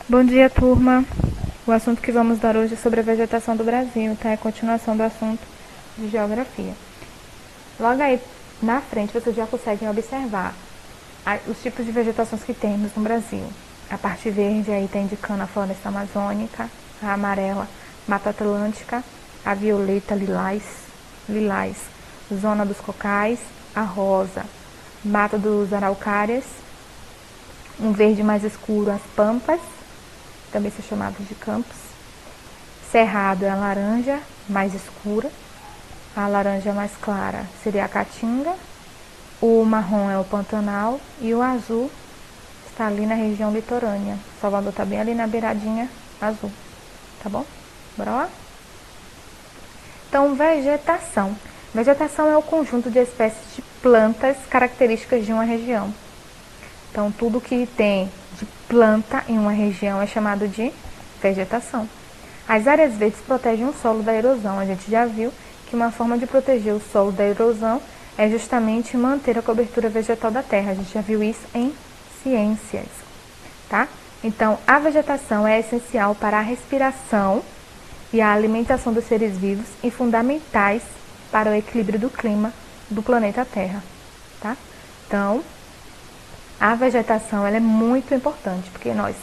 Bom dia, turma. O assunto que vamos dar hoje é sobre a vegetação do Brasil, tá? É a continuação do assunto de geografia. Logo aí na frente vocês já conseguem observar os tipos de vegetações que temos no Brasil. A parte verde aí está indicando a floresta amazônica, a amarela, Mata Atlântica, a violeta, lilás, zona dos cocais, a rosa, Mata dos Araucárias, um verde mais escuro, as pampas, também são chamados de campos. Cerrado é a laranja mais escura, a laranja mais clara seria a caatinga, o marrom é o pantanal e o azul está ali na região litorânea. Salvador está bem ali na beiradinha azul, tá bom? Bora lá? Então, vegetação. Vegetação é o conjunto de espécies de plantas características de uma região. Então, tudo que tem de planta em uma região é chamado de vegetação. As áreas verdes protegem o solo da erosão. A gente já viu que uma forma de proteger o solo da erosão é justamente manter a cobertura vegetal da terra. A gente já viu isso em ciências, tá? Então, a vegetação é essencial para a respiração e a alimentação dos seres vivos e fundamentais para o equilíbrio do clima do planeta Terra, tá? Então, a vegetação ela é muito importante, porque nós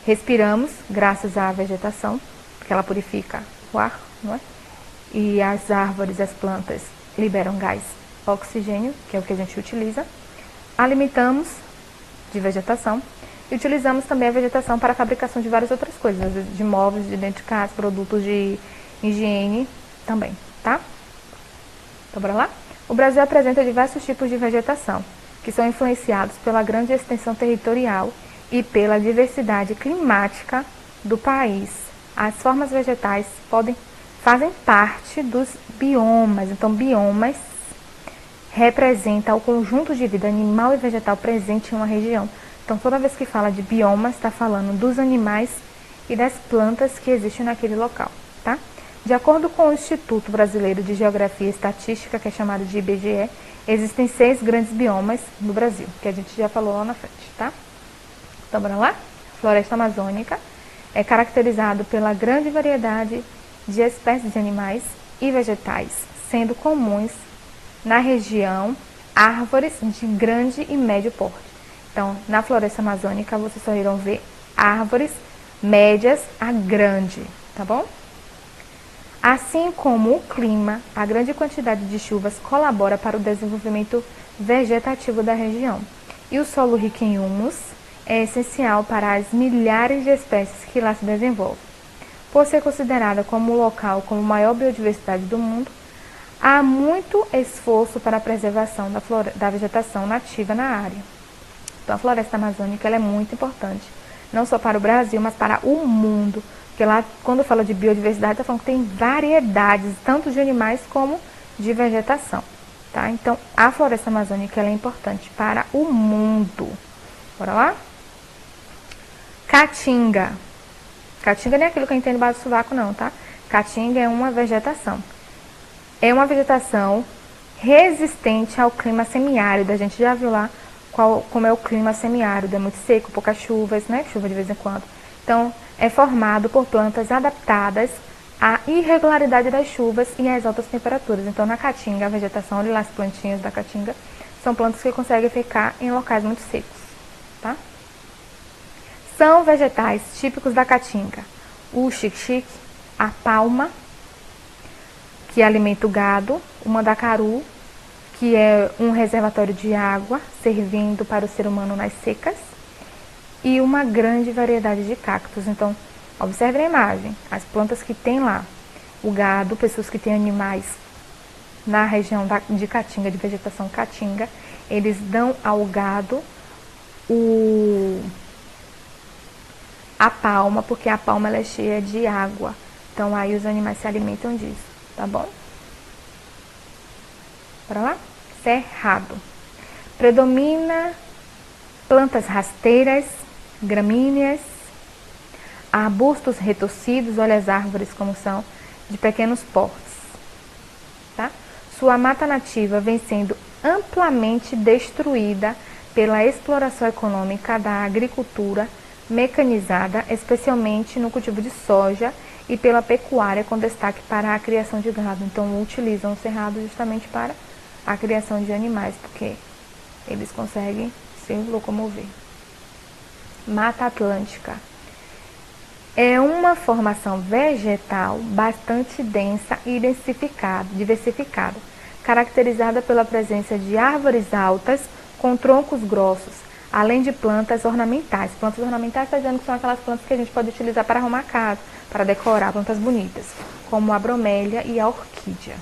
respiramos graças à vegetação, porque ela purifica o ar, não é? E as árvores, as plantas liberam gás oxigênio, que é o que a gente utiliza. Alimentamos de vegetação e utilizamos também a vegetação para a fabricação de várias outras coisas, de móveis, de dentro de casa, produtos de higiene também, tá? Então, bora lá? O Brasil apresenta diversos tipos de vegetação, que são influenciados pela grande extensão territorial e pela diversidade climática do país. As formas vegetais fazem parte dos biomas. Então, biomas representa o conjunto de vida animal e vegetal presente em uma região. Então, toda vez que fala de biomas, está falando dos animais e das plantas que existem naquele local, tá? De acordo com o Instituto Brasileiro de Geografia e Estatística, que é chamado de IBGE, existem 6 grandes biomas no Brasil, que a gente já falou lá na frente, tá? Então, bora lá? A floresta amazônica é caracterizado pela grande variedade de espécies de animais e vegetais, sendo comuns na região árvores de grande e médio porte. Então, na floresta amazônica, vocês só irão ver árvores médias a grande, tá bom? Assim como o clima, a grande quantidade de chuvas colabora para o desenvolvimento vegetativo da região. E o solo rico em humus é essencial para as milhares de espécies que lá se desenvolvem. Por ser considerada como o local com maior biodiversidade do mundo, há muito esforço para a preservação da vegetação nativa na área. Então, a floresta amazônica ela é muito importante, não só para o Brasil, mas para o mundo. Porque lá, quando fala de biodiversidade, está falando que tem variedades, tanto de animais como de vegetação. Tá? Então, a floresta amazônica ela é importante para o mundo. Bora lá? Caatinga. Caatinga não é aquilo que a gente tem debaixo do sovaco, não, tá? Caatinga é uma vegetação. É uma vegetação resistente ao clima semiárido. A gente já viu lá como é o clima semiárido. É muito seco, poucas chuvas, né? Chuva de vez em quando. Então, é formado por plantas adaptadas à irregularidade das chuvas e às altas temperaturas. Então, na caatinga, a vegetação, olha lá as plantinhas da caatinga, são plantas que conseguem ficar em locais muito secos, tá? São vegetais típicos da caatinga: o xique-xique, a palma, que alimenta o gado, o mandacaru, que é um reservatório de água, servindo para o ser humano nas secas, e uma grande variedade de cactos. Então, observe a imagem, as plantas que tem lá, o gado, pessoas que têm animais na região de caatinga, de vegetação caatinga, eles dão ao gado a palma, porque a palma ela é cheia de água. Então, aí os animais se alimentam disso, tá bom? Bora lá? Cerrado. Predomina plantas rasteiras, gramíneas, arbustos retorcidos, olha as árvores como são, de pequenos portes. Tá? Sua mata nativa vem sendo amplamente destruída pela exploração econômica da agricultura, mecanizada, especialmente no cultivo de soja e pela pecuária, com destaque para a criação de gado. Então, utilizam o cerrado justamente para a criação de animais, porque eles conseguem se locomover. Mata Atlântica é uma formação vegetal bastante densa e diversificada, caracterizada pela presença de árvores altas com troncos grossos, além de plantas ornamentais. Plantas ornamentais, está dizendo que são aquelas plantas que a gente pode utilizar para arrumar casa, para decorar, plantas bonitas, como a bromélia e a orquídea.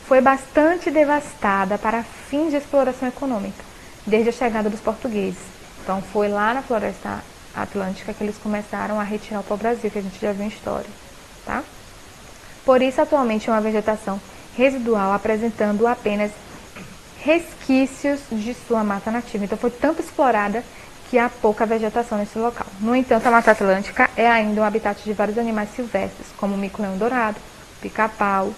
Foi bastante devastada para fins de exploração econômica, desde a chegada dos portugueses. Então, foi lá na Floresta Atlântica que eles começaram a retirar o pau-brasil, que a gente já viu em história, tá? Por isso, atualmente, é uma vegetação residual, apresentando apenas resquícios de sua mata nativa. Então, foi tanto explorada que há pouca vegetação nesse local. No entanto, a Mata Atlântica é ainda um habitat de vários animais silvestres, como o mico-leão dourado, pica-pau,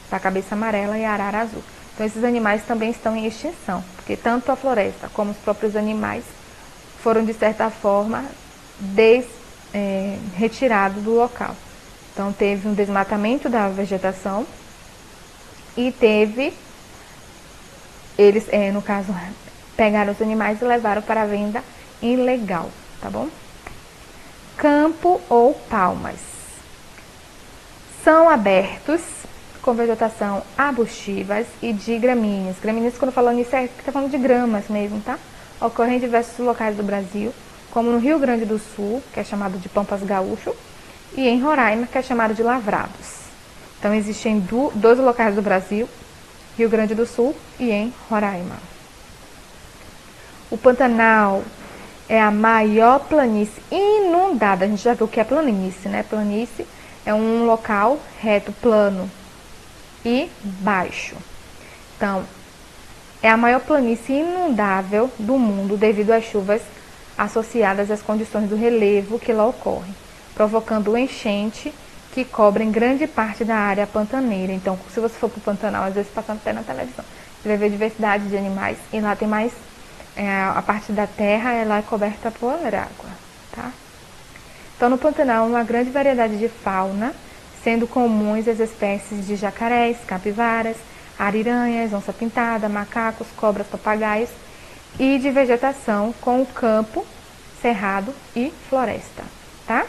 a cabeça amarela e a arara azul. Então, esses animais também estão em extinção, porque tanto a floresta como os próprios animais foram, de certa forma, retirados do local. Então, teve um desmatamento da vegetação e eles, no caso, pegaram os animais e levaram para a venda ilegal, tá bom? Campo ou palmas. São abertos com vegetação arbustivas e de gramíneas. Gramíneas, quando falando nisso, está falando de gramas mesmo, tá? Ocorrem em diversos locais do Brasil, como no Rio Grande do Sul, que é chamado de Pampas Gaúcho, e em Roraima, que é chamado de Lavrados. Então, existem dois locais do Brasil, Rio Grande do Sul e em Roraima. O Pantanal é a maior planície inundada. A gente já viu o que é planície, né? Planície é um local reto, plano e baixo. Então, é a maior planície inundável do mundo devido às chuvas associadas às condições do relevo que lá ocorrem, provocando enchente que cobrem grande parte da área pantaneira. Então, se você for para o Pantanal, às vezes passando até na televisão, você vai ver diversidade de animais e lá tem mais, a parte da terra ela é coberta por água, tá? Então, no Pantanal, uma grande variedade de fauna, sendo comuns as espécies de jacarés, capivaras, ariranhas, onça-pintada, macacos, cobras, papagaios e de vegetação com o campo, cerrado e floresta, tá?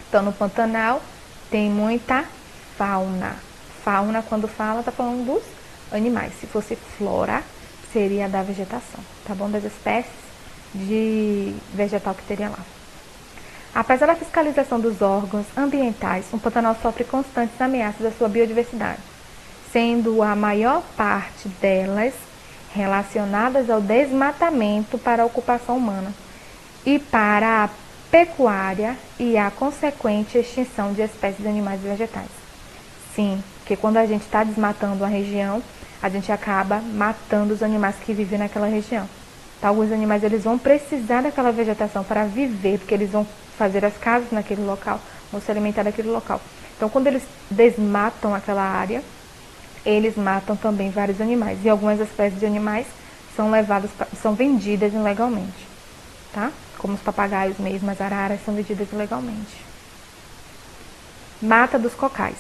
Então, no Pantanal tem muita fauna. Fauna, quando fala, tá falando dos animais. Se fosse flora, seria da vegetação, tá bom? Das espécies de vegetal que teria lá. Apesar da fiscalização dos órgãos ambientais, o Pantanal sofre constantes ameaças à sua biodiversidade, sendo a maior parte delas relacionadas ao desmatamento para a ocupação humana e para a pecuária e a consequente extinção de espécies de animais e vegetais. Sim, porque quando a gente está desmatando a região, a gente acaba matando os animais que vivem naquela região. Então, alguns animais eles vão precisar daquela vegetação para viver, porque eles vão fazer as casas naquele local, vão se alimentar daquele local. Então, quando eles desmatam aquela área, eles matam também vários animais. E algumas espécies de animais são vendidas ilegalmente, tá? Como os papagaios mesmo, as araras são vendidas ilegalmente. Mata dos cocais.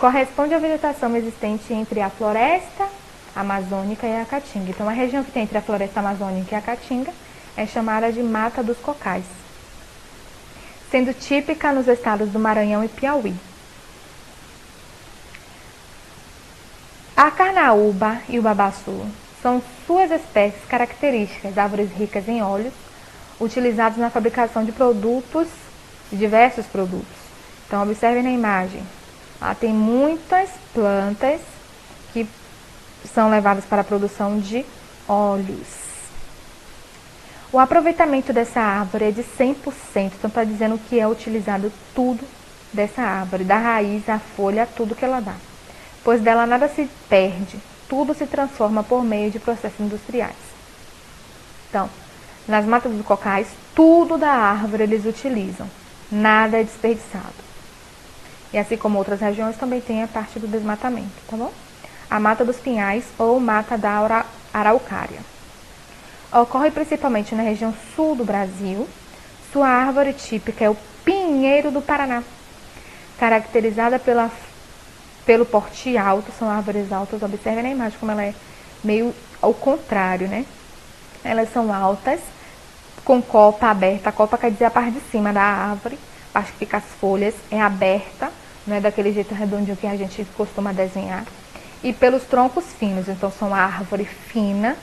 Corresponde à vegetação existente entre a floresta amazônica e a caatinga. Então, a região que tem entre a floresta amazônica e a caatinga é chamada de Mata dos Cocais, sendo típica nos estados do Maranhão e Piauí. A carnaúba e o babaçu são suas espécies características, árvores ricas em óleos, utilizados na fabricação de diversos produtos. Então, observem na imagem. Lá tem muitas plantas que são levadas para a produção de óleos. O aproveitamento dessa árvore é de 100%, então está dizendo que é utilizado tudo dessa árvore, da raiz, a folha, tudo que ela dá. Pois dela nada se perde, tudo se transforma por meio de processos industriais. Então, nas matas dos cocais, tudo da árvore eles utilizam, nada é desperdiçado. E assim como outras regiões, também tem a parte do desmatamento, tá bom? A mata dos pinhais ou mata da araucária. Ocorre principalmente na região sul do Brasil. Sua árvore típica é o pinheiro do Paraná, caracterizada pelo porte alto. São árvores altas, observem na imagem como ela é meio ao contrário, né? Elas são altas, com copa aberta. A copa quer dizer a parte de cima da árvore, a parte que fica as folhas é aberta, não é daquele jeito redondinho que a gente costuma desenhar. E pelos troncos finos, então são árvore fina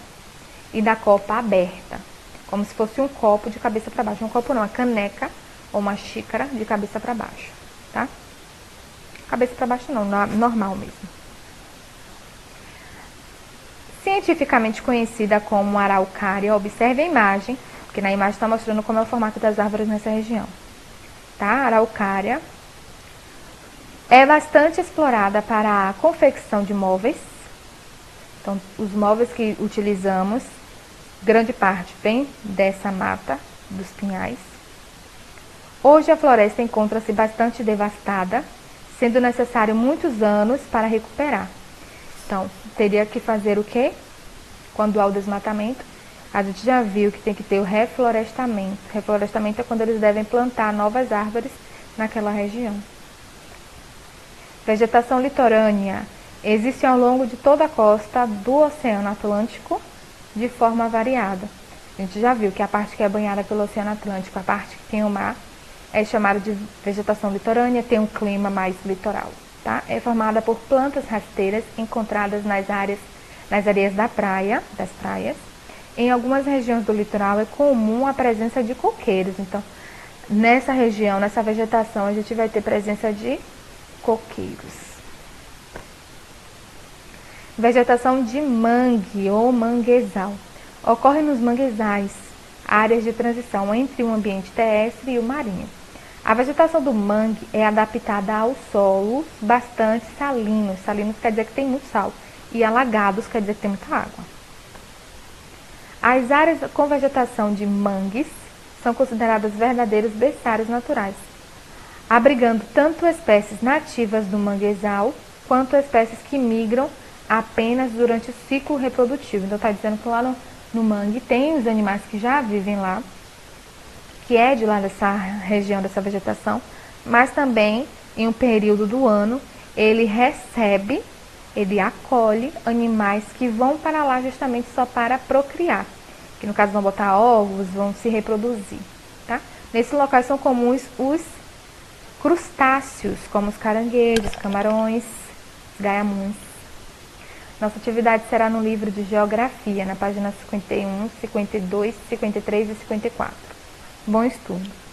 e da copa aberta, como se fosse um copo de cabeça para baixo. Um copo não, uma caneca ou uma xícara de cabeça para baixo, tá? Cabeça para baixo não, normal mesmo. Cientificamente conhecida como araucária, observe a imagem, porque na imagem está mostrando como é o formato das árvores nessa região. Tá? A araucária é bastante explorada para a confecção de móveis. Então, os móveis que utilizamos, grande parte vem dessa mata dos pinhais. Hoje a floresta encontra-se bastante devastada, sendo necessário muitos anos para recuperar. Então, teria que fazer o quê? Quando há o desmatamento, a gente já viu que tem que ter o reflorestamento. Reflorestamento é quando eles devem plantar novas árvores naquela região. Vegetação litorânea. Existe ao longo de toda a costa do Oceano Atlântico de forma variada. A gente já viu que a parte que é banhada pelo Oceano Atlântico, a parte que tem o mar, é chamada de vegetação litorânea, tem um clima mais litoral. Tá? É formada por plantas rasteiras encontradas nas areias das praias. Em algumas regiões do litoral é comum a presença de coqueiros. Então, nessa região, nessa vegetação, a gente vai ter presença de coqueiros. Vegetação de mangue ou manguezal. Ocorre nos manguezais, áreas de transição entre o ambiente terrestre e o marinho. A vegetação do mangue é adaptada aos solos bastante salinos. Salinos quer dizer que tem muito sal. E alagados quer dizer que tem muita água. As áreas com vegetação de mangues são consideradas verdadeiros berçários naturais, abrigando tanto espécies nativas do manguezal, quanto espécies que migram apenas durante o ciclo reprodutivo. Então está dizendo que lá no mangue tem os animais que já vivem lá, que é de lá dessa região, dessa vegetação, mas também em um período do ano ele acolhe animais que vão para lá justamente só para procriar, que no caso vão botar ovos, vão se reproduzir, tá? Nesse local são comuns os crustáceos, como os caranguejos, camarões, gaiamuns. Nossa atividade será no livro de Geografia, na página 51, 52, 53 e 54. Bom estudo!